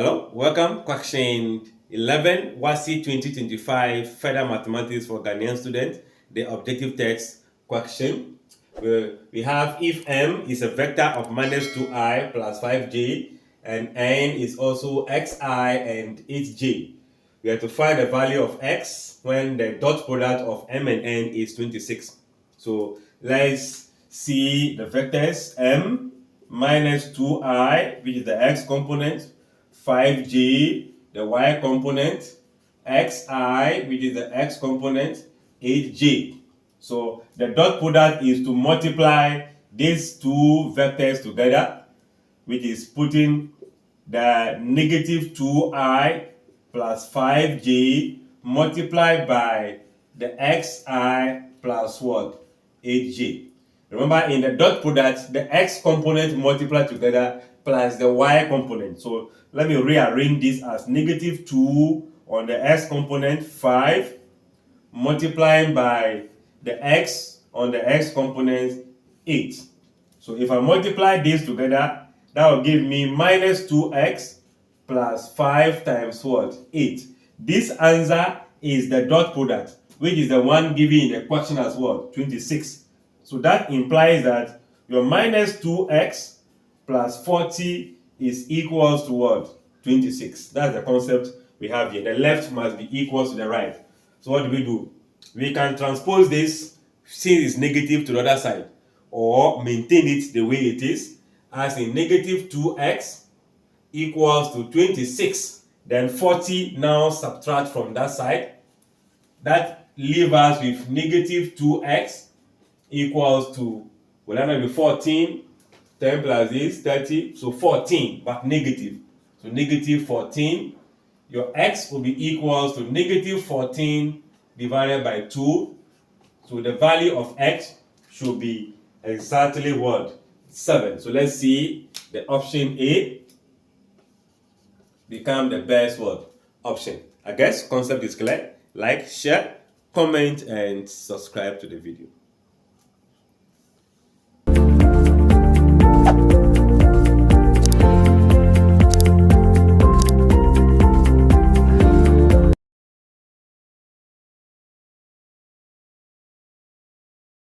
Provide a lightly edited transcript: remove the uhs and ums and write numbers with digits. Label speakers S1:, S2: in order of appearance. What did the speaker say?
S1: Hello, welcome. Question 11, WASSCE 2025, Further Mathematics for Ghanaian Students, the objective text question. We have if m is a vector of minus 2i plus 5j, and n is also xi and 8j. We have to find the value of x when the dot product of m and n is 26. So let's see the vectors m minus 2i, which is the x component, 5j, the y component, xi, which is the x component, 8j. So the dot product is to multiply these two vectors together, which is putting the negative 2i plus 5j multiplied by the xi plus what? 8j. Remember, in the dot product, the x component multiplied together plus the y component. So let me rearrange this as negative 2 on the x component, 5, multiplying by the x on the x component, 8. So if I multiply these together, that will give me minus 2x plus 5 times what? 8. This answer is the dot product, which is the one given in the question as what? 26. So that implies that your minus 2x plus 40 is equals to what? 26. That's the concept we have here. The left must be equal to the right. So what do? We can transpose this since it's negative to the other side, or maintain it the way it is, as in negative 2x equals to 26. Then 40 now subtract from that side. That leaves us with negative 2x equals to, will that be 14? 10 plus this, 30. So 14, but negative. So negative 14. Your x will be equals to negative 14 divided by 2. So the value of x should be exactly what? 7. So let's see the option A become the best word option. I guess concept is clear. Like, share, comment, and subscribe to the video.